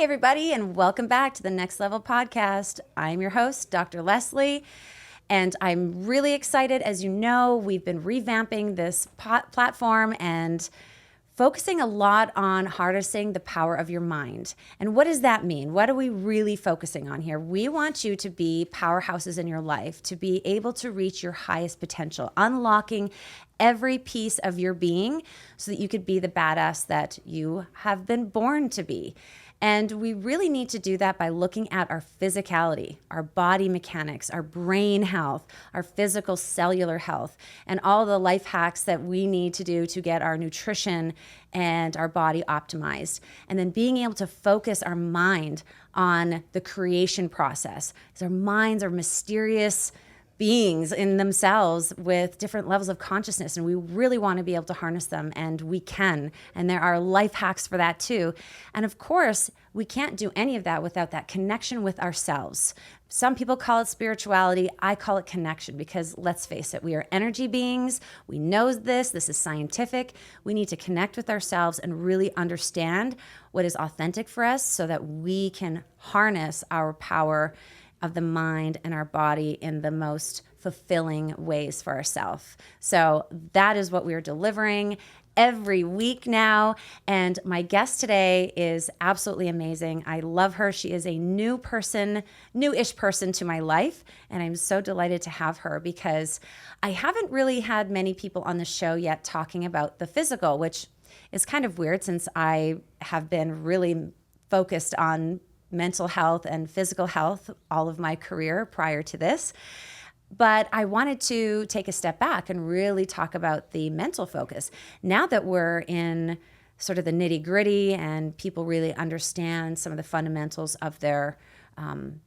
Hi, everybody, and welcome back to the Next Level Podcast. I'm your host, Dr. Leslie, and I'm really excited. As you know, we've been revamping this platform and focusing a lot on harnessing the power of your mind. And what does that mean? What are we really focusing on here? We want you to be powerhouses in your life, to be able to reach your highest potential, unlocking every piece of your being so that you could be the badass that you have been born to be. And we really need to do that by looking at our physicality, our body mechanics, our brain health, our physical cellular health, and all the life hacks that we need to do to get our nutrition and our body optimized. And then being able to focus our mind on the creation process. Because our minds are mysterious beings in themselves with different levels of consciousness, and we really want to be able to harness them, and we can. And there are life hacks for that too. And of course, we can't do any of that without that connection with ourselves. Some people call it spirituality. I call it connection because let's face it, we are energy beings. We know this. This is scientific. We need to connect with ourselves and really understand what is authentic for us so that we can harness our power of the mind and our body in the most fulfilling ways for ourselves. So that is what we're delivering every week now. And my guest today is absolutely amazing. I love her. She is a newish person to my life. And I'm so delighted to have her because I haven't really had many people on the show yet talking about the physical, which is kind of weird since I have been really focused on mental health and physical health all of my career prior to this. But I wanted to take a step back and really talk about the mental focus. Now that we're in sort of the nitty gritty and people really understand some of the fundamentals of their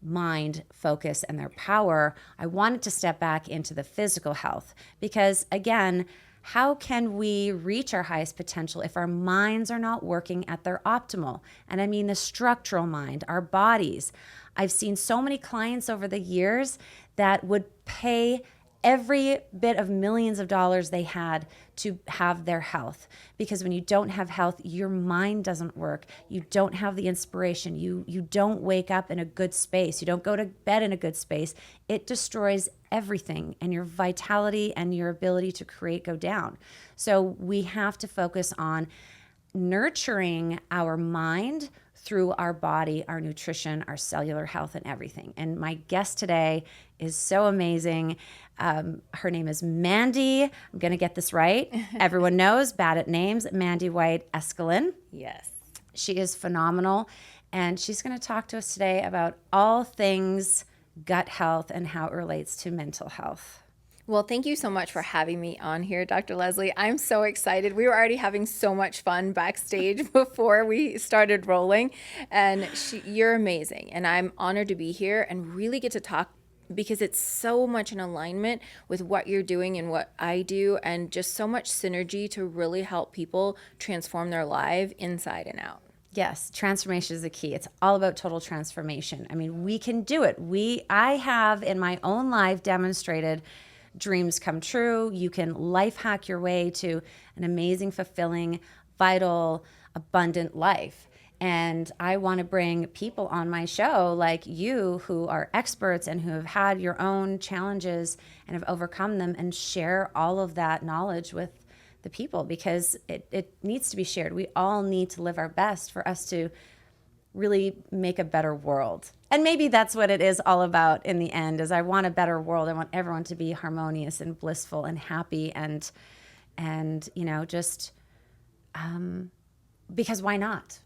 mind focus and their power, I wanted to step back into the physical health because, again, how can we reach our highest potential if our minds are not working at their optimal? And I mean the structural mind, our bodies. I've seen so many clients over the years that would pay every bit of millions of dollars they had to have their health. Because when you don't have health, your mind doesn't work. You don't have the inspiration. You don't wake up in a good space. You don't go to bed in a good space. It destroys everything, and your vitality and your ability to create go down. So we have to focus on nurturing our mind through our body, our nutrition, our cellular health, and everything. And my guest today is so amazing. Her name is Mandy. I'm going to get this right. Everyone knows, bad at names, Mandy White Escalin. Yes. She is phenomenal. And she's going to talk to us today about all things gut health and how it relates to mental health. Well, thank you so much for having me on here, Dr. Leslie. I'm so excited. We were already having so much fun backstage before we started rolling. And you're amazing. And I'm honored to be here and really get to talk because it's so much in alignment with what you're doing and what I do, and just so much synergy to really help people transform their life inside and out. Yes, transformation is the key. It's all about total transformation. I mean, we can do it. I have in my own life demonstrated dreams come true. You can life hack your way to an amazing, fulfilling, vital, abundant life. And I want to bring people on my show like you who are experts and who have had your own challenges and have overcome them and share all of that knowledge with the people because it needs to be shared. We all need to live our best for us to really make a better world. And maybe that's what it is all about in the end, is I want a better world. I want everyone to be harmonious and blissful and happy and just because why not?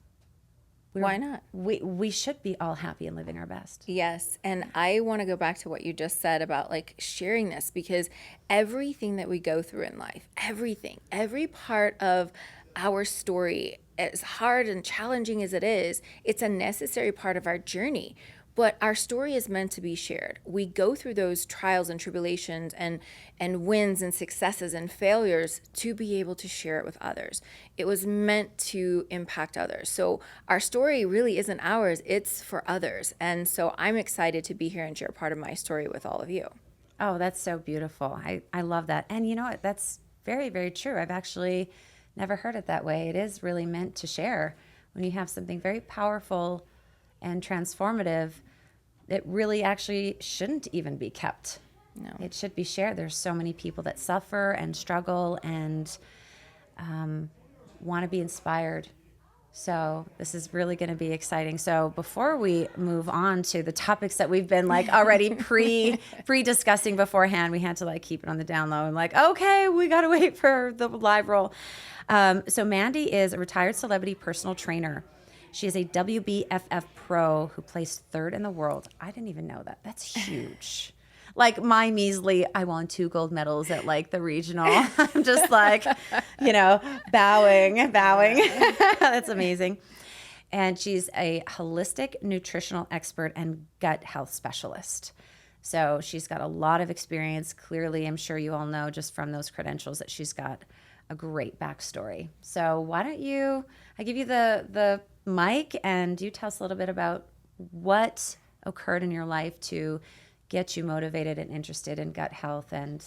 Why not? We should be all happy and living our best. Yes. And I want to go back to what you just said about like sharing this, because everything that we go through in life, every part of our story, as hard and challenging as it is, it's a necessary part of our journey. But our story is meant to be shared. We go through those trials and tribulations and wins and successes and failures to be able to share it with others. It was meant to impact others. So our story really isn't ours, it's for others. And so I'm excited to be here and share part of my story with all of you. Oh, that's so beautiful. I love that. And you know what? That's very, very true. I've actually never heard it that way. It is really meant to share. When you have something very powerful and transformative, it really actually shouldn't even be kept. No. It should be shared. There's so many people that suffer and struggle and want to be inspired. So this is really going to be exciting. So before we move on to the topics that we've been like already pre discussing beforehand, we had to like keep it on the down low and like, okay, we got to wait for the live roll. So Mandy is a retired celebrity personal trainer. She is a WBFF pro who placed third in the world. I didn't even know that. That's huge. Like my measly, I won 2 gold medals at like the regional. I'm just like, bowing. That's amazing. And she's a holistic nutritional expert and gut health specialist. So she's got a lot of experience. Clearly, I'm sure you all know just from those credentials that she's got a great backstory. So why don't I give you the mic and you tell us a little bit about what occurred in your life to get you motivated and interested in gut health. And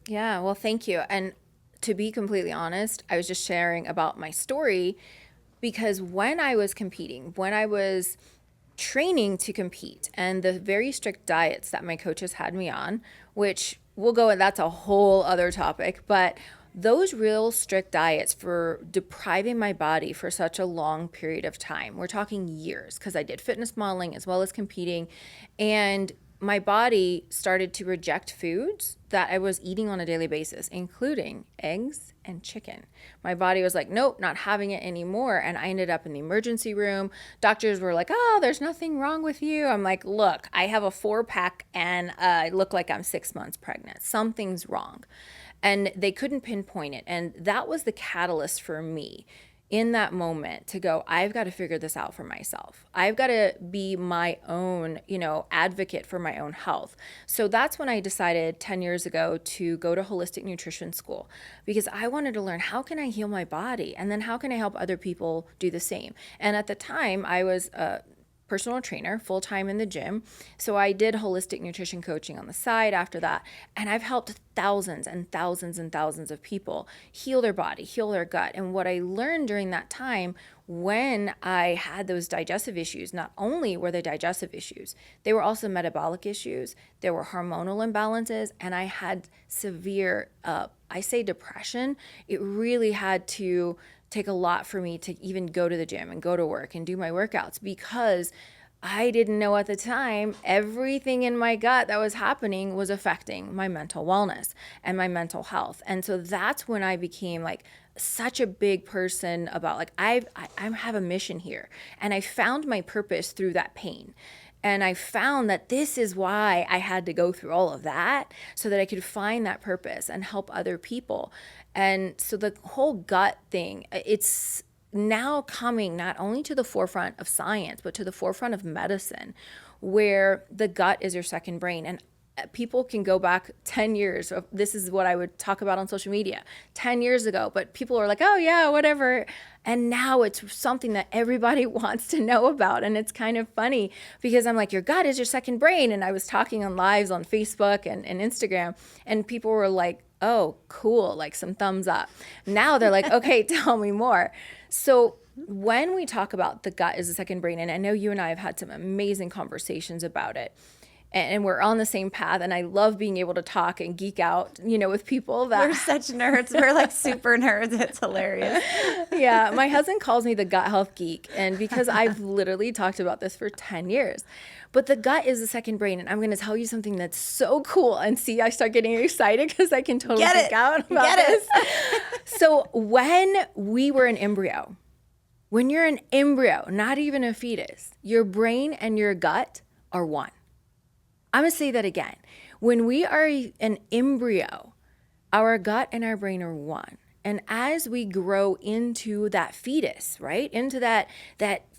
yeah, well, thank you. And to be completely honest, I was just sharing about my story because when I was competing, when I was training to compete, and the very strict diets that my coaches had me on, which we'll go, and that's a whole other topic, but those real strict diets for depriving my body for such a long period of time, we're talking years, because I did fitness modeling as well as competing, and my body started to reject foods that I was eating on a daily basis, including eggs and chicken. My body was like, nope, not having it anymore. And I ended up in the emergency room. Doctors were like, oh, there's nothing wrong with you. I'm like, look, I have a 4-pack and I look like I'm 6 months pregnant. Something's wrong. And they couldn't pinpoint it. And that was the catalyst for me in that moment to go, I've got to figure this out for myself. I've got to be my own, advocate for my own health. So that's when I decided 10 years ago to go to holistic nutrition school, because I wanted to learn, how can I heal my body? And then how can I help other people do the same? And at the time I was personal trainer full-time in the gym. So I did holistic nutrition coaching on the side after that. And I've helped thousands and thousands and thousands of people heal their body, heal their gut. And what I learned during that time when I had those digestive issues, not only were they digestive issues, they were also metabolic issues. There were hormonal imbalances, and I had severe, I say depression. It really had to take a lot for me to even go to the gym and go to work and do my workouts, because I didn't know at the time everything in my gut that was happening was affecting my mental wellness and my mental health. And so that's when I became like such a big person about like, I have a mission here. And I found my purpose through that pain. And I found that this is why I had to go through all of that, so that I could find that purpose and help other people. And so the whole gut thing, it's now coming not only to the forefront of science, but to the forefront of medicine, where the gut is your second brain. And people can go back 10 years. This is what I would talk about on social media 10 years ago, but people are like, oh yeah, whatever. And now it's something that everybody wants to know about. And it's kind of funny because I'm like, your gut is your second brain. And I was talking on lives on Facebook and Instagram, and people were like, oh, cool, like some thumbs up. Now they're like, okay, tell me more. So when we talk about the gut as a second brain, and I know you and I have had some amazing conversations about it, and we're on the same path, and I love being able to talk and geek out, with people that we're such nerds. We're like super nerds. It's hilarious. Yeah, my husband calls me the gut health geek, and because I've literally talked about this for 10 years. But the gut is the second brain, and I'm going to tell you something that's so cool. And see, I start getting excited because I can totally geek out about this. So when we were an embryo, when you're an embryo, not even a fetus, your brain and your gut are one. I'm going to say that again. When we are an embryo, our gut and our brain are one. And as we grow into that fetus, right, into that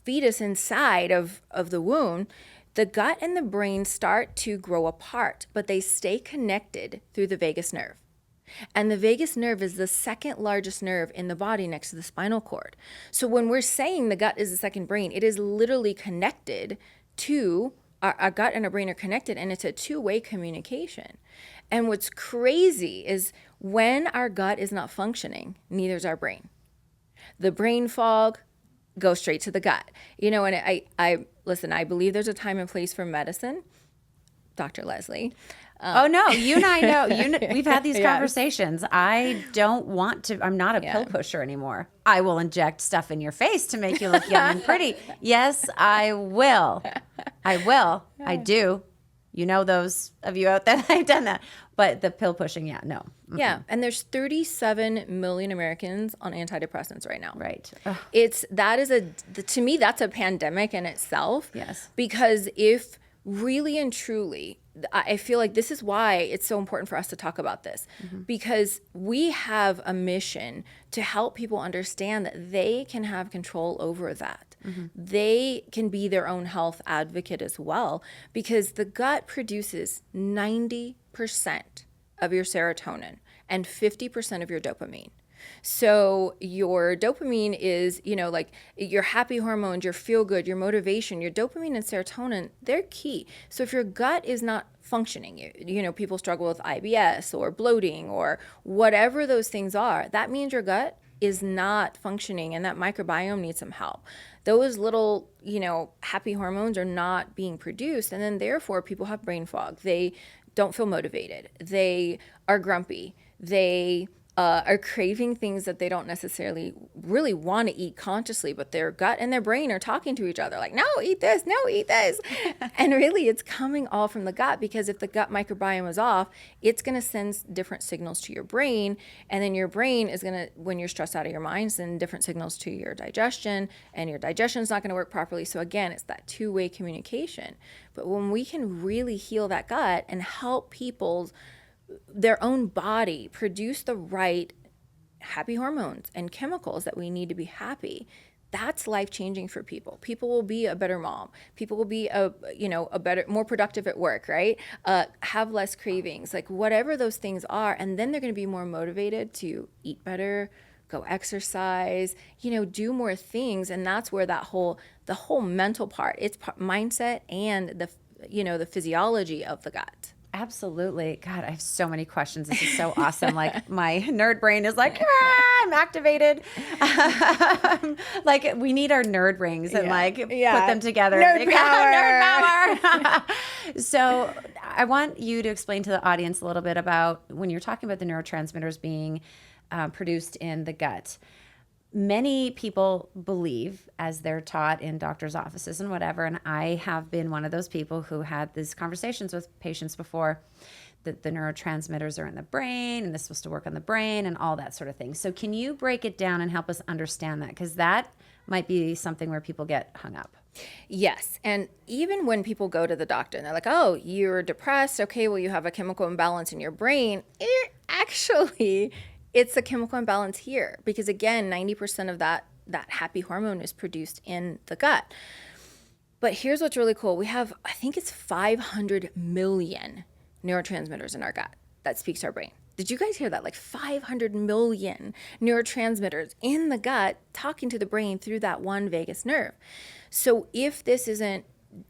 fetus inside of the womb, the gut and the brain start to grow apart, but they stay connected through the vagus nerve. And the vagus nerve is the second largest nerve in the body next to the spinal cord. So when we're saying the gut is the second brain, it is literally connected to our gut and our brain are connected, and it's a two-way communication. And what's crazy is when our gut is not functioning, neither is our brain. The brain fog, go straight to the gut. You know, and I listen, I believe there's a time and place for medicine, Dr. Leslie. Oh no, you and I know. We've had these Yes. conversations. I don't want to. I'm not a pill pusher anymore. I will inject stuff in your face to make you look young and pretty. Yes, I will. I will. I do. You know, those of you out there that have done that. But the pill pushing, yeah, no. Yeah, and there's 37 million Americans on antidepressants right now. Right. Ugh. To me, that's a pandemic in itself. Yes. Because if really and truly, I feel like this is why it's so important for us to talk about this, because we have a mission to help people understand that they can have control over that. They can be their own health advocate as well, because the gut produces 90% of your serotonin and 50% of your dopamine. So your dopamine is, you know, like your happy hormones, your feel good, your motivation, your dopamine and serotonin, they're key. So if your gut is not functioning, you know, people struggle with IBS or bloating or whatever those things are, that means your gut is not functioning and that microbiome needs some help. Those little, you know, happy hormones are not being produced. And then therefore people have brain fog. They don't feel motivated. They are grumpy. They are craving things that they don't necessarily really want to eat consciously, but their gut and their brain are talking to each other like, no, eat this, no, eat this. And really it's coming all from the gut, because if the gut microbiome is off, it's going to send different signals to your brain. And then your brain is going to, when you're stressed out of your mind, send different signals to your digestion, and your digestion is not going to work properly. So again, it's that two-way communication. But when we can really heal that gut and help people's their own body produce the right happy hormones and chemicals that we need to be happy, that's life-changing for people. People will be a better mom. People will be a better, more productive at work, right? Have less cravings, like whatever those things are. And then they're going to be more motivated to eat better, go exercise, you know, do more things. And that's where the whole mental part, it's mindset and the physiology of the gut. Absolutely. God, I have so many questions. This is so awesome. Like my nerd brain is like, I'm activated. Like we need our nerd rings and put them together. Nerd power. Nerd power. So I want you to explain to the audience a little bit about when you're talking about the neurotransmitters being produced in the gut. Many people believe, as they're taught in doctors' offices and whatever, and I have been one of those people who had these conversations with patients before, that the neurotransmitters are in the brain and this is supposed to work on the brain and all that sort of thing. So can you break it down and help us understand that? Because that might be something where people get hung up. Yes. And even when people go to the doctor and they're like, oh, you're depressed. Okay, well, you have a chemical imbalance in your brain. It's a chemical imbalance here, because again, 90% of that happy hormone is produced in the gut. But here's what's really cool. We have, I think it's 500 million neurotransmitters in our gut that speaks to our brain. Did you guys hear that? Like 500 million neurotransmitters in the gut talking to the brain through that one vagus nerve. So if this isn't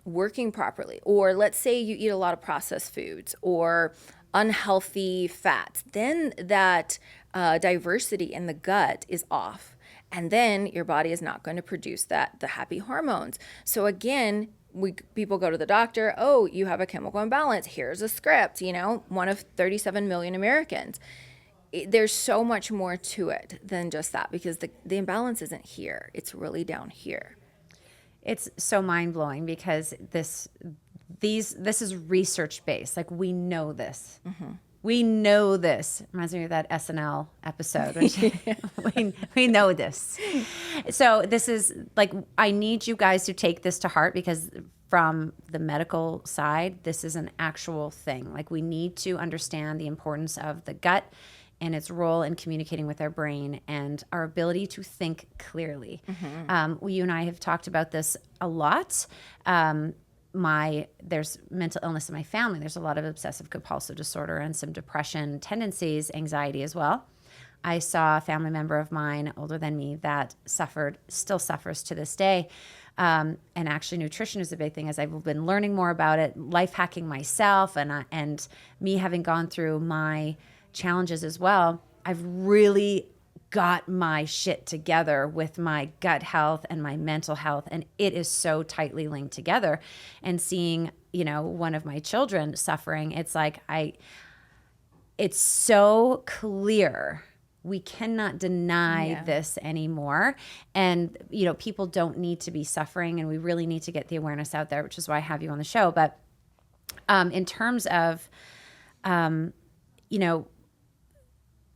working properly, or let's say you eat a lot of processed foods or unhealthy fats, then that diversity in the gut is off. And then your body is not going to produce the happy hormones. So again, people go to the doctor, oh, you have a chemical imbalance. Here's a script, one of 37 million Americans. There's so much more to it than just that, because the imbalance isn't here. It's really down here. It's so mind-blowing because this is research-based. Like, we know this. Mm-hmm. We know this. Reminds me of that SNL episode. We know this. So this is like, I need you guys to take this to heart, because from the medical side, this is an actual thing. Like, we need to understand the importance of the gut and its role in communicating with our brain and our ability to think clearly. Mm-hmm. You and I have talked about this a lot. There's mental illness in my family. There's a lot of obsessive compulsive disorder and some depression tendencies, anxiety as well. I saw a family member of mine older than me that still suffers to this day. And actually nutrition is a big thing, as I've been learning more about it, life hacking myself, and me having gone through my challenges as well. I've really got my shit together with my gut health and my mental health. And it is so tightly linked together. And seeing, one of my children suffering, it's like, it's so clear. We cannot deny this anymore. And, people don't need to be suffering, and we really need to get the awareness out there, which is why I have you on the show. But in terms of,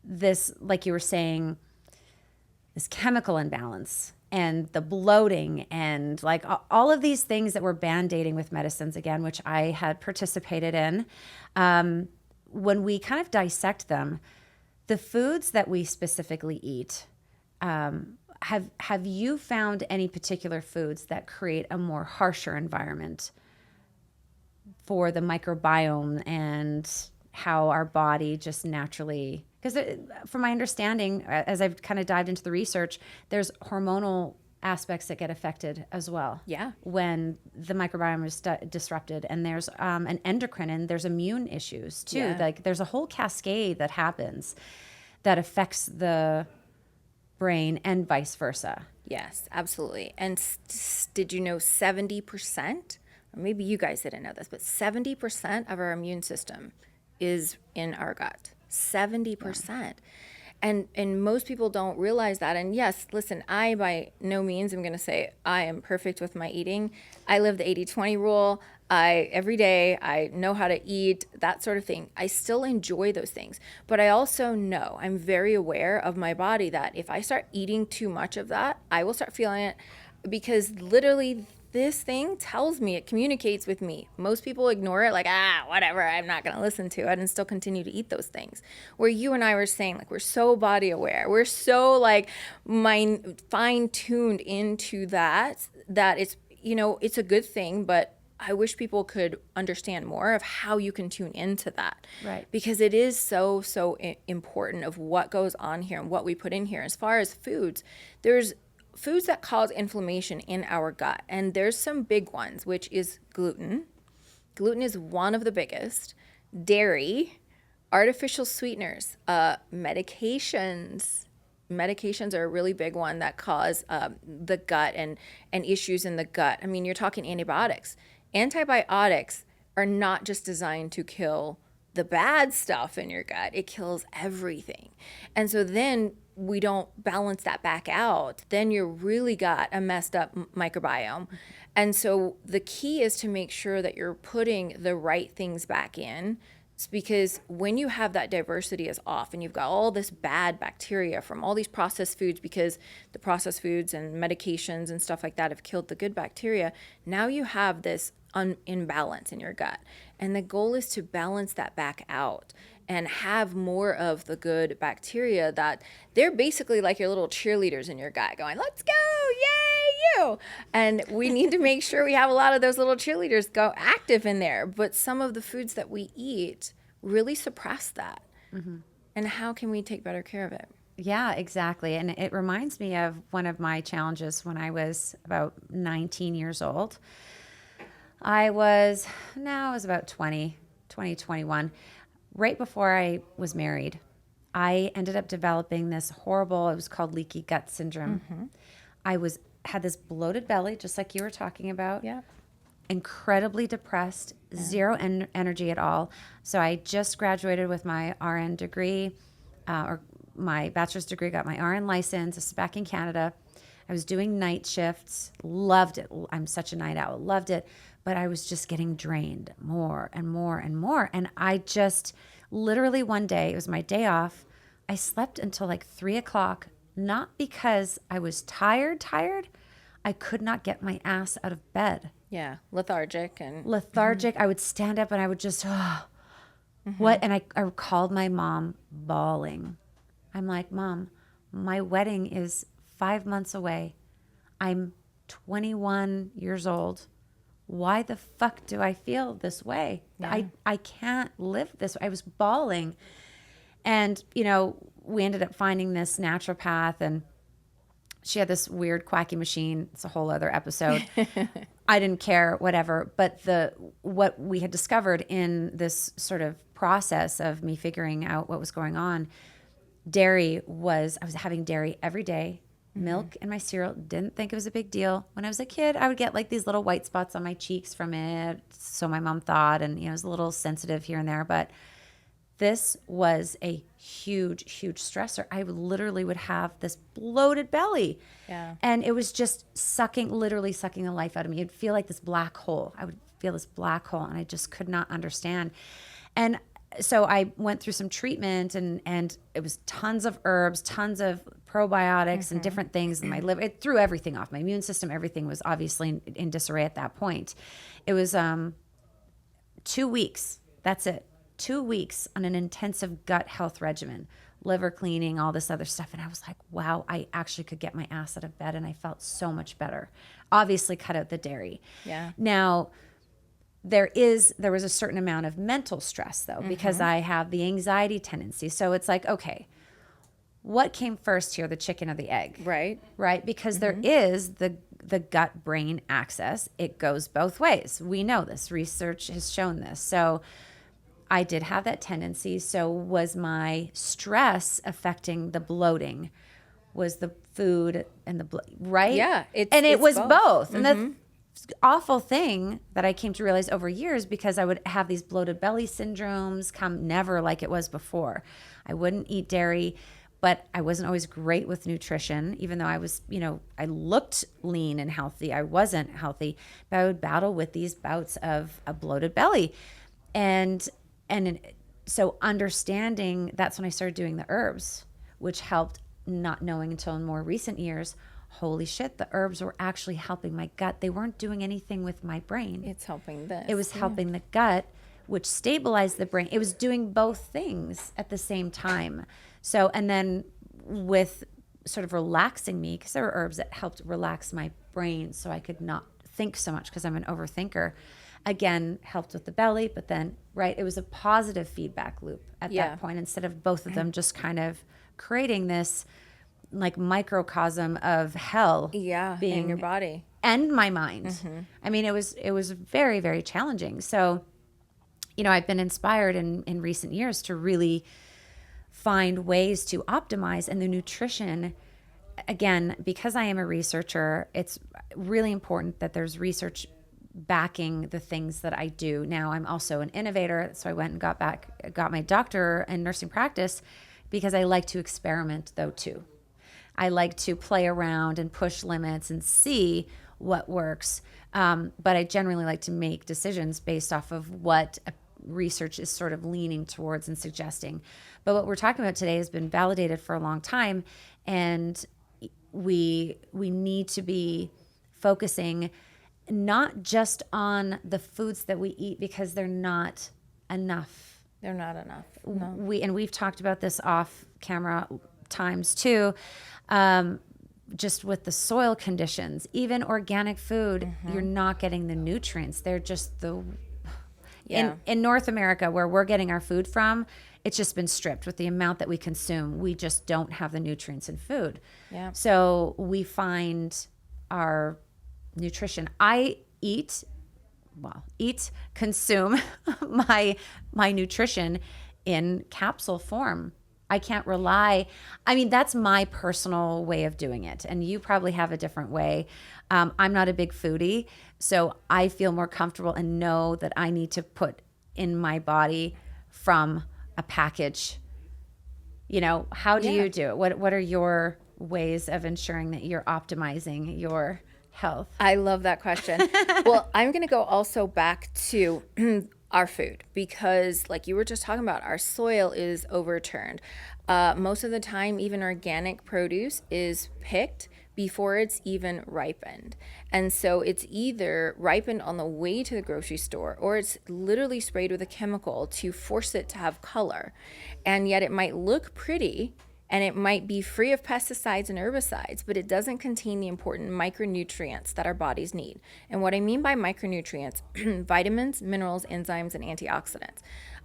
this, like you were saying, this chemical imbalance and the bloating and like all of these things that we're band-aiding with medicines again, which I had participated in, when we kind of dissect them, the foods that we specifically eat, have you found any particular foods that create a more harsher environment for the microbiome and how our body just naturally, because from my understanding, as I've kind of dived into the research, there's hormonal aspects that get affected as well. Yeah. When the microbiome is disrupted, and there's an endocrine, and there's immune issues too. Yeah. Like there's a whole cascade that happens that affects the brain and vice versa. Yes, absolutely. And did you know 70%, or maybe you guys didn't know this, but 70% of our immune system is in our gut. 70%. Yeah. And most people don't realize that. And yes, listen, I by no means am going to say I am perfect with my eating. I live the 80-20 rule. Every day I know how to eat, that sort of thing. I still enjoy those things. But I also know, I'm very aware of my body, that if I start eating too much of that, I will start feeling it, because literally this thing tells me, it communicates with me. Most people ignore it, like, whatever, I'm not going to listen to it, and still continue to eat those things. Where you and I were saying, like, we're so body aware. We're so, like, fine-tuned into that it's, it's a good thing, but I wish people could understand more of how you can tune into that. Right. Because it is so, so important of what goes on here and what we put in here. As far as foods, there's foods that cause inflammation in our gut. And there's some big ones, which is gluten. Gluten is one of the biggest. Dairy, artificial sweeteners, medications. Medications are a really big one that cause the gut and issues in the gut. I mean, you're talking antibiotics. Antibiotics are not just designed to kill the bad stuff in your gut. It kills everything. And so then we don't balance that back out. Then you really got a messed up microbiome. And so the key is to make sure that you're putting the right things back in. It's because when you have that diversity is off and you've got all this bad bacteria from all these processed foods, because the processed foods and medications and stuff like that have killed the good bacteria, now you have this imbalance in your gut. And the goal is to balance that back out and have more of the good bacteria, that they're basically like your little cheerleaders in your gut going, let's go, yay, you. And we need to make sure we have a lot of those little cheerleaders go active in there. But some of the foods that we eat really suppress that. Mm-hmm. And how can we take better care of it? Yeah, exactly. And it reminds me of one of my challenges when I was about 19 years old. I was about 21. Right before I was married, I ended up developing this horrible, it was called leaky gut syndrome. Mm-hmm. I had this bloated belly, just like you were talking about. Yeah. Incredibly depressed, zero energy at all. So I just graduated with my RN degree, or my bachelor's degree, got my RN license. This is back in Canada. I was doing night shifts, loved it. I'm such a night owl, loved it. But I was just getting drained more and more and more. And I just literally one day, it was my day off, I slept until like 3:00, not because I was tired. I could not get my ass out of bed. Yeah, lethargic. Mm-hmm. I would stand up and I would just, what? And I called my mom bawling. I'm like, Mom, my wedding is 5 months away. I'm 21 years old. Why the fuck do I feel this way? Yeah. I can't live this way. I was bawling. And, we ended up finding this naturopath, and she had this weird quacky machine. It's a whole other episode. I didn't care, whatever. But what we had discovered in this sort of process of me figuring out what was going on, I was having dairy every day, milk in my cereal. Didn't think it was a big deal. When I was a kid, I would get like these little white spots on my cheeks from it. So my mom thought, and it was a little sensitive here and there, but this was a huge, huge stressor. I literally would have this bloated belly. Yeah. And it was just literally sucking the life out of me. It'd feel like this black hole. I would feel this black hole, and I just could not understand. And so I went through some treatment, and it was tons of herbs, tons of probiotics and different things in my liver. It threw everything off. My immune system, everything was obviously in disarray at that point. It was 2 weeks. That's it. 2 weeks on an intensive gut health regimen, liver cleaning, all this other stuff. And I was like, wow, I actually could get my ass out of bed, and I felt so much better. Obviously cut out the dairy. Yeah. Now, there was a certain amount of mental stress though, because I have the anxiety tendency. So it's like, okay, what came first here, the chicken or the egg? Right. Right? Because there is the gut-brain axis. It goes both ways. We know this. Research has shown this. So I did have that tendency. So was my stress affecting the bloating? Was the food and the right? Yeah. It was both. Mm-hmm. And the awful thing that I came to realize over years, because I would have these bloated belly syndromes come never like it was before. I wouldn't eat dairy, but I wasn't always great with nutrition, even though I was, I looked lean and healthy. I wasn't healthy, but I would battle with these bouts of a bloated belly. So understanding, that's when I started doing the herbs, which helped, not knowing until in more recent years, holy shit, the herbs were actually helping my gut. They weren't doing anything with my brain. It's helping this. It was helping the gut, which stabilized the brain. It was doing both things at the same time. So, and then with sort of relaxing me, because there were herbs that helped relax my brain so I could not think so much, because I'm an overthinker. Again, helped with the belly, but then, right, it was a positive feedback loop at that point, instead of both of them just kind of creating this like microcosm of hell being in your body and my mind. I mean, it was very, very challenging. So, I've been inspired in recent years to really find ways to optimize, and the nutrition, again, because I am a researcher, it's really important that there's research backing the things that I do. Now, I'm also an innovator, so I went and got my doctor in nursing practice, because I like to experiment though too. I like to play around and push limits and see what works. But I generally like to make decisions based off of what research is sort of leaning towards and suggesting. But what we're talking about today has been validated for a long time, and we need to be focusing not just on the foods that we eat, because they're not enough. They're not enough. No. We've talked about this off camera times too, just with the soil conditions. Even organic food, you're not getting the nutrients. They're just in North America, where we're getting our food from, it's just been stripped with the amount that we consume. We just don't have the nutrients in food. Yeah. So we find our nutrition. I consume my nutrition in capsule form. I can't rely. I mean, that's my personal way of doing it. And you probably have a different way. I'm not a big foodie, so I feel more comfortable and know that I need to put in my body from a package. How do you do it? What are your ways of ensuring that you're optimizing your health? I love that question. Well, I'm going to go also back to our food, because like you were just talking about, our soil is overturned. Most of the time, even organic produce is picked before it's even ripened. And so it's either ripened on the way to the grocery store, or it's literally sprayed with a chemical to force it to have color. And yet it might look pretty, and it might be free of pesticides and herbicides, but it doesn't contain the important micronutrients that our bodies need. And what I mean by micronutrients, vitamins, minerals, enzymes, and antioxidants.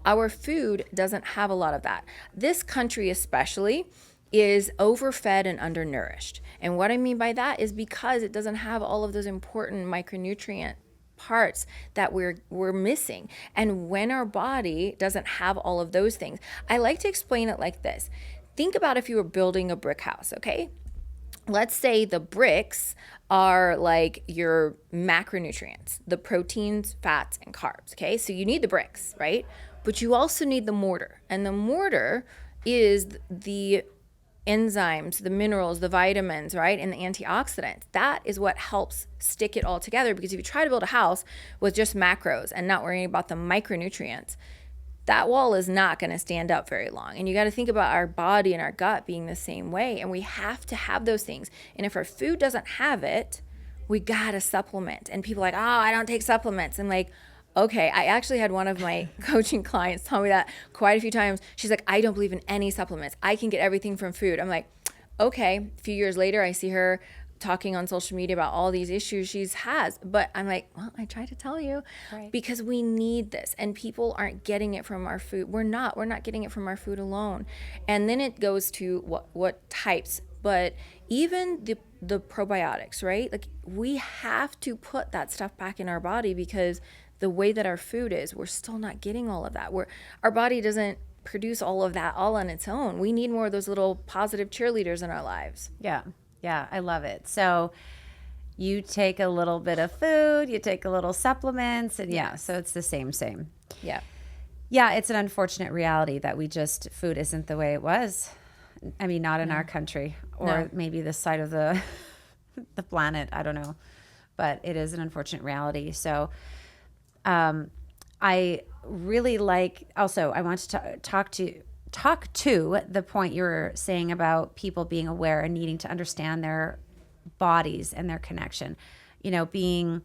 Our food doesn't have a lot of that. This country especially is overfed and undernourished. And what I mean by that is because it doesn't have all of those important micronutrient parts that we're missing. And when our body doesn't have all of those things, I like to explain it like this. think about if you were building a brick house, okay? Let's say the bricks are like your macronutrients, the proteins, fats, and carbs, okay? So you need the bricks, right? But you also need the mortar. And the mortar is the enzymes, the minerals, the vitamins, right? And the antioxidants. That is what helps stick it all together, because if you try to build a house with just macros and not worrying about the micronutrients, that wall is not going to stand up very long. And you got to think about our body and our gut being the same way. And we have to have those things. And if our food doesn't have it, we got to supplement. And people are like, oh, I don't take supplements. And like, okay, I actually had one of my coaching clients tell me that quite a few times. She's like, I don't believe in any supplements. I can get everything from food. I'm like, okay. A few years later, I see her talking on social media about all these issues she's has. But I'm like, well, I try to tell you, right, because we need this, and people aren't getting it from our food. We're not getting it from our food alone. And then it goes to what types, but even the probiotics, right? Like, we have to put that stuff back in our body, because the way that our food is, we're still not getting all of that. Our body doesn't produce all of that all on its own. We need more of those little positive cheerleaders in our lives. Yeah. Yeah, I love it. So you take a little bit of food, you take a little supplements, and so it's the same. Yeah. Yeah, it's an unfortunate reality that food isn't the way it was. I mean, not in our country, or maybe this side of the planet, I don't know. But it is an unfortunate reality. So I really also I want to talk to the point you were saying about people being aware and needing to understand their bodies and their connection. You know, being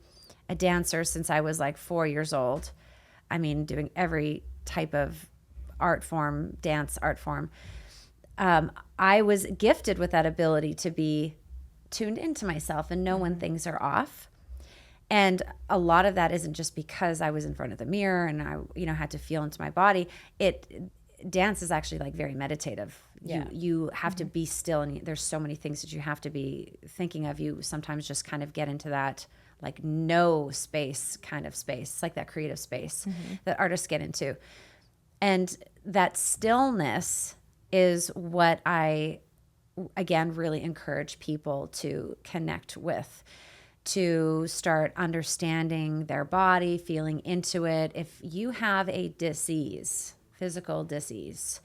a dancer since I was like 4 years old, I mean, doing every type of dance art form, I was gifted with that ability to be tuned into myself and know when things are off. And a lot of that isn't just because I was in front of the mirror and I, had to feel into my body. Dance is actually like very meditative. Yeah. You have to be still, and there's so many things that you have to be thinking of. You sometimes just kind of get into that like no space kind of space. It's like that creative space that artists get into. And that stillness is what I, again, really encourage people to connect with, to start understanding their body, feeling into it. If you have a physical disease,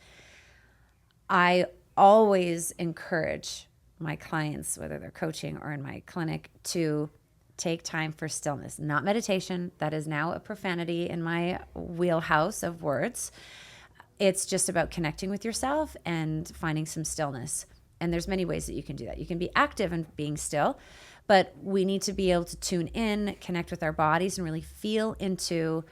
I always encourage my clients, whether they're coaching or in my clinic, to take time for stillness, not meditation. That is now a profanity in my wheelhouse of words. It's just about connecting with yourself and finding some stillness. And there's many ways that you can do that. You can be active and being still, but we need to be able to tune in, connect with our bodies, and really feel into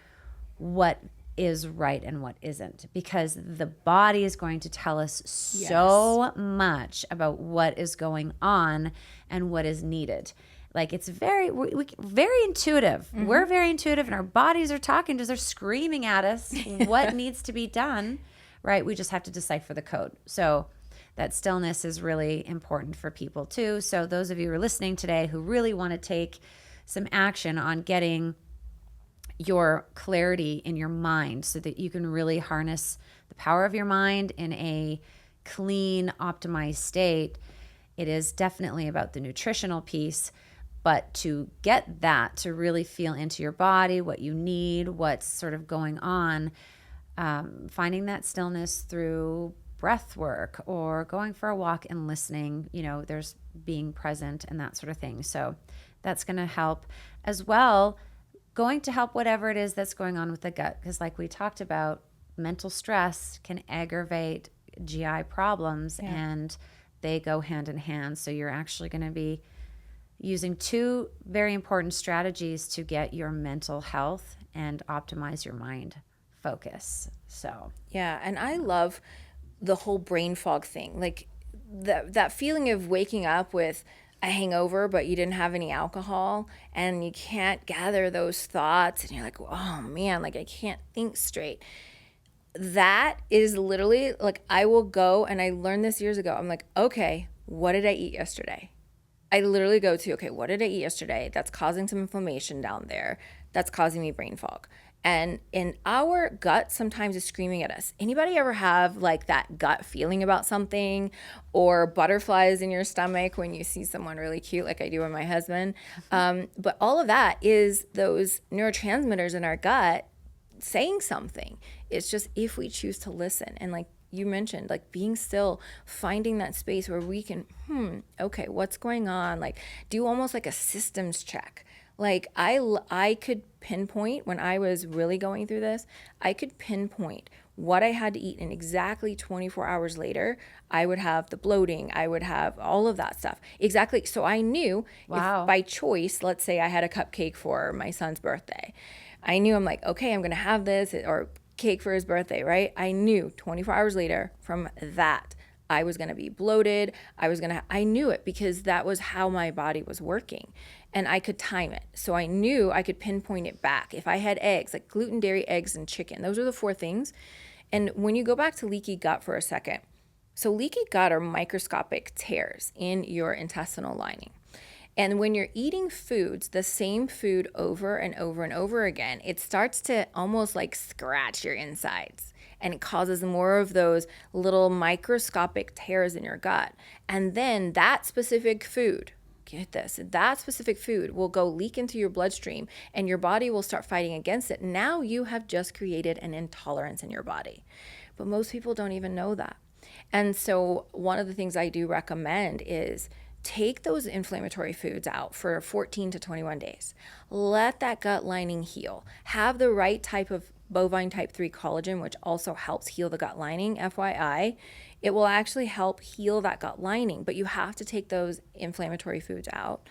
what is right and what isn't, because the body is going to tell us so much about what is going on and what is needed. Like, it's very intuitive. We're very intuitive, and our bodies are talking to us. They're screaming at us what needs to be done, right? We just have to decipher the code. So that stillness is really important for people too. So those of you who are listening today who really want to take some action on getting your clarity in your mind so that you can really harness the power of your mind in a clean, optimized state, it is definitely about the nutritional piece. But to get that, to really feel into your body, what you need, what's sort of going on, finding that stillness through breath work or going for a walk and listening, there's being present and that sort of thing. So that's going to help as well. Going to help whatever it is that's going on with the gut. Because like we talked about, mental stress can aggravate GI problems and they go hand in hand. So you're actually going to be using two very important strategies to get your mental health and optimize your mind focus. So yeah, and I love the whole brain fog thing. Like that feeling of waking up with a hangover, but you didn't have any alcohol and you can't gather those thoughts and you're like, oh man, like I can't think straight. That is literally like, I will go, and I learned this years ago. I'm like, okay, what did I eat yesterday? I literally go to, okay, what did I eat yesterday that's causing some inflammation down there that's causing me brain fog? And in our gut sometimes is screaming at us. Anybody ever have like that gut feeling about something, or butterflies in your stomach when you see someone really cute, like I do with my husband? But all of that is those neurotransmitters in our gut saying something. It's just if we choose to listen, and like you mentioned, like being still, finding that space where we can, okay, what's going on? Like do almost like a systems check. Like I could pinpoint when I was really going through this, I could pinpoint what I had to eat, and exactly 24 hours later, I would have the bloating, I would have all of that stuff. Exactly. So I knew Wow. if by choice, let's say I had a cupcake for my son's birthday, I knew I'm like, okay, I'm going to have this, or cake for his birthday, right? I knew 24 hours later from that, I was going to be bloated. I knew it because that was how my body was working, and I could time it. So I knew I could pinpoint it back. If I had eggs, like gluten, dairy, eggs, and chicken, those are the 4 things. And when you go back to leaky gut for a second, so leaky gut are microscopic tears in your intestinal lining. And when you're eating foods, the same food over and over and over again, it starts to almost like scratch your insides, and it causes more of those little microscopic tears in your gut. And then that specific food, get this, that specific food will go leak into your bloodstream, and your body will start fighting against it. Now you have just created an intolerance in your body. But most people don't even know that. And so one of the things I do recommend is take those inflammatory foods out for 14 to 21 days. Let that gut lining heal. Have the right type of bovine type 3 collagen, which also helps heal the gut lining. FYI, it will actually help heal that gut lining, but you have to take those inflammatory foods out.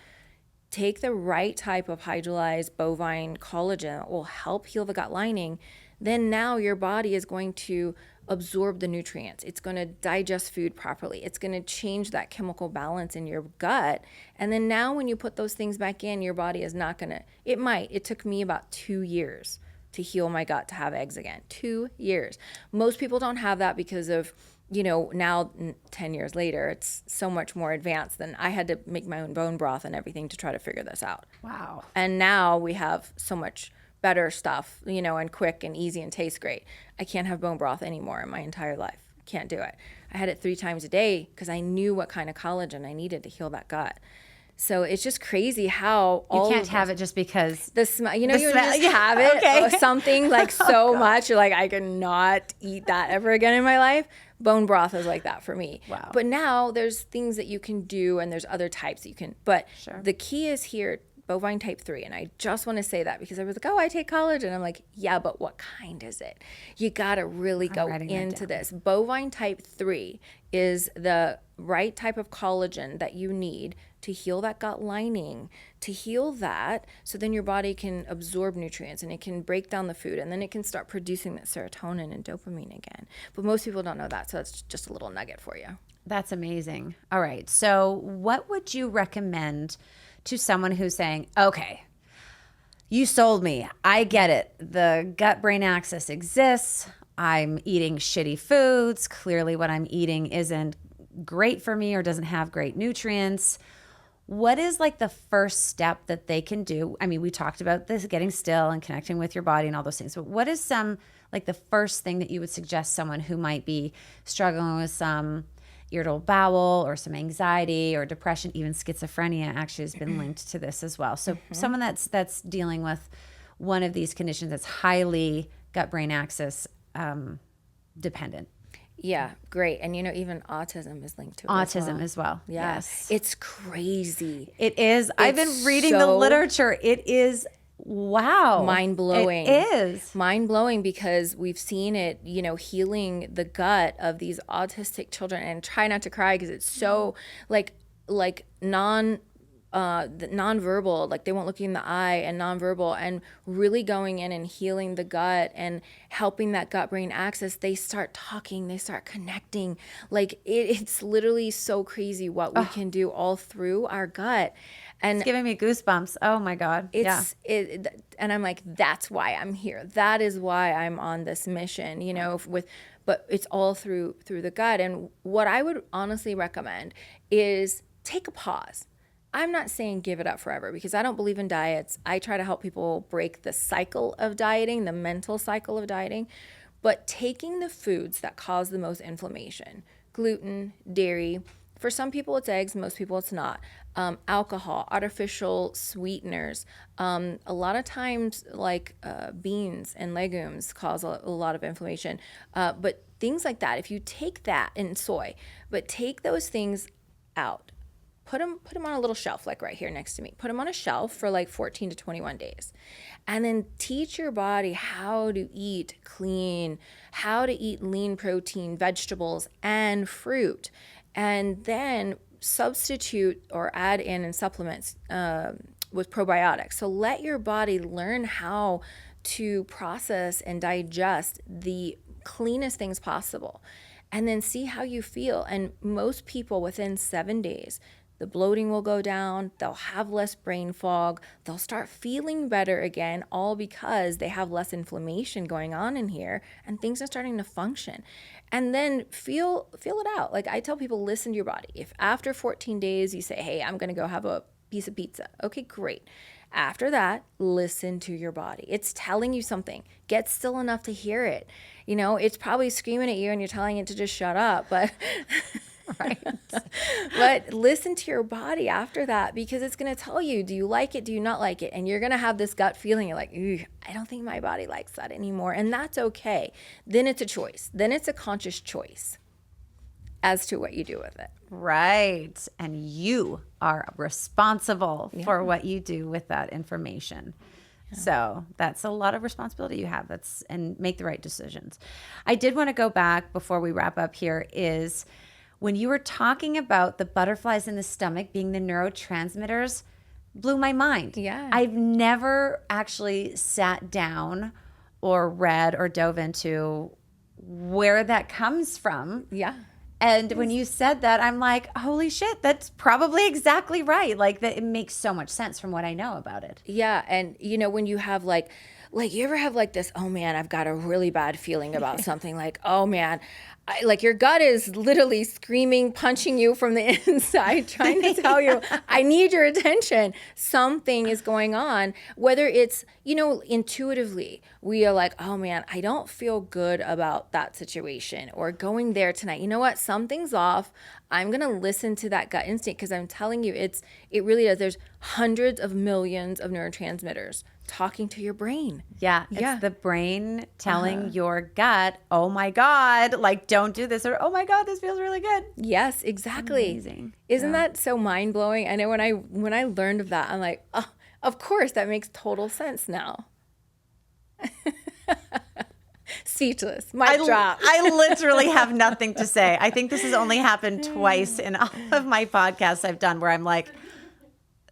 Take the right type of hydrolyzed bovine collagen that will help heal the gut lining. Then now your body is going to absorb the nutrients. It's going to digest food properly. It's going to change that chemical balance in your gut. And then now when you put those things back in, your body is not going to, it took me about 2 years to heal my gut to have eggs again. 2 years. Most people don't have that because of, now 10 years later, it's so much more advanced than I had to make my own bone broth and everything to try to figure this out. Wow. And now we have so much better stuff, and quick and easy and tastes great. I can't have bone broth anymore in my entire life. Can't do it. I had it 3 times a day because I knew what kind of collagen I needed to heal that gut. So it's just crazy how you can't have it just because the smell. You just have it or something like so much. You're like, I cannot eat that ever again in my life. Bone broth is like that for me. Wow. But now there's things that you can do, and there's other types that you can. But the key is here, bovine type 3. And I just want to say that because I was like, oh, I take collagen. I'm like, yeah, but what kind is it? You got to really go into this. Bovine type 3 is the right type of collagen that you need to heal that gut lining, to heal that, so then your body can absorb nutrients and it can break down the food, and then it can start producing that serotonin and dopamine again. But most people don't know that, so that's just a little nugget for you. That's amazing. All right. So what would you recommend to someone who's saying, okay, you sold me. I get it. The gut-brain axis exists. I'm eating shitty foods. Clearly what I'm eating isn't great for me or doesn't have great nutrients. What is like the first step that they can do? I mean, we talked about this, getting still and connecting with your body and all those things, but what is like the first thing that you would suggest someone who might be struggling with some irritable bowel or some anxiety or depression, even schizophrenia actually has been linked to this as well. So someone that's dealing with one of these conditions that's highly gut-brain axis dependent. Yeah, great. And even autism is linked to it. Autism as well. Yes. It's crazy. It is. I've been reading the literature. It is, wow. Mind-blowing. It is. Mind-blowing because we've seen it, healing the gut of these autistic children. And try not to cry because it's so nonverbal, like they won't look you in the eye, and nonverbal, and really going in and healing the gut and helping that gut brain axis. They start talking, they start connecting. Like it's literally so crazy what we can do all through our gut. And it's giving me goosebumps. Oh my God. And I'm like, that's why I'm here. That is why I'm on this mission, but it's all through the gut. And what I would honestly recommend is take a pause. I'm not saying give it up forever because I don't believe in diets. I try to help people break the cycle of dieting, the mental cycle of dieting, but taking the foods that cause the most inflammation, gluten, dairy, for some people it's eggs, most people it's not, alcohol, artificial sweeteners, a lot of times like beans and legumes cause a lot of inflammation, but things like that, if you take that, and soy, but take those things out, put them on a little shelf, like right here next to me. Put them on a shelf for like 14 to 21 days. And then teach your body how to eat clean, how to eat lean protein, vegetables, and fruit. And then substitute or add in supplements with probiotics. So let your body learn how to process and digest the cleanest things possible. And then see how you feel. And most people within 7 days, the bloating will go down, they'll have less brain fog, they'll start feeling better again, all because they have less inflammation going on in here and things are starting to function. And then feel it out. Like I tell people, listen to your body. If after 14 days you say, hey, I'm going to go have a piece of pizza, okay, great. After that, listen to your body. It's telling you something. Get still enough to hear it. You know, it's probably screaming at you and you're telling it to just shut up, but right. But listen to your body after that, because it's going to tell you, do you like it? Do you not like it? And you're going to have this gut feeling. You're like, I don't think my body likes that anymore. And that's okay. Then it's a choice. Then it's a conscious choice as to what you do with it. Right. And you are responsible for what you do with that information. Yeah. So that's a lot of responsibility you have. And make the right decisions. I did want to go back before we wrap up here is when you were talking about the butterflies in the stomach being the neurotransmitters, blew my mind. Yeah. I've never actually sat down or read or dove into where that comes from. Yeah. And when you said that, I'm like, holy shit, that's probably exactly right. Like that, it makes so much sense from what I know about it. Yeah. And you know, when you have like you ever have like this, oh man, I've got a really bad feeling about something, like, oh man, like your gut is literally screaming, punching you from the inside, trying to tell you, I need your attention. Something is going on, whether it's, you know, intuitively, we are like, oh man, I don't feel good about that situation or going there tonight. You know what? Something's off. I'm going to listen to that gut instinct, because I'm telling you, it really is. There's hundreds of millions of neurotransmitters talking to your brain. Yeah. It's the brain telling your gut, oh my God, like don't do this, or oh my God, this feels really good. Yes, exactly. Amazing. Isn't that so mind blowing? I know when I learned of that, I'm like, oh, of course, that makes total sense now. Speechless. Mic drop. I literally have nothing to say. I think this has only happened twice in all of my podcasts I've done where I'm like,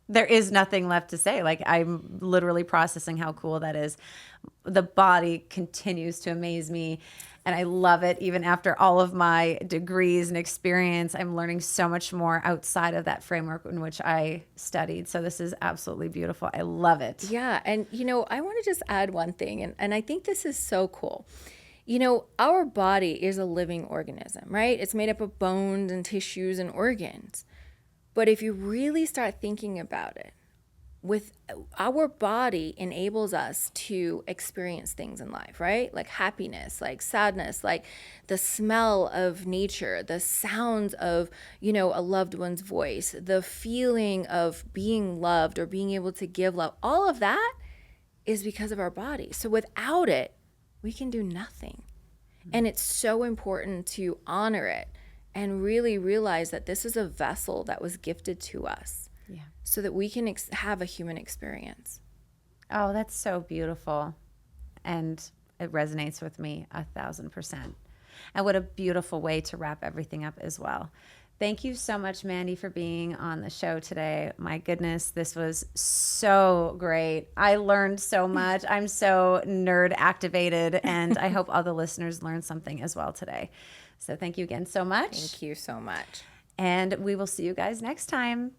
there is nothing left to say. Like I'm literally processing how cool that is. The body continues to amaze me. And I love it. Even after all of my degrees and experience, I'm learning so much more outside of that framework in which I studied. So this is absolutely beautiful. I love it. Yeah. And, you know, I want to just add one thing. And I think this is so cool. You know, our body is a living organism, right? It's made up of bones and tissues and organs. But if you really start thinking about it, with our body enables us to experience things in life, right? Like happiness, like sadness, like the smell of nature, the sounds of, you know, a loved one's voice, the feeling of being loved or being able to give love. All of that is because of our body. So without it, we can do nothing. And it's so important to honor it and really realize that this is a vessel that was gifted to us, so that we can have a human experience. Oh, that's so beautiful. And it resonates with me 1,000%. And what a beautiful way to wrap everything up as well. Thank you so much, Mandy, for being on the show today. My goodness, this was so great. I learned so much. I'm so nerd activated, and I hope all the listeners learned something as well today. So thank you again so much. Thank you so much. And we will see you guys next time.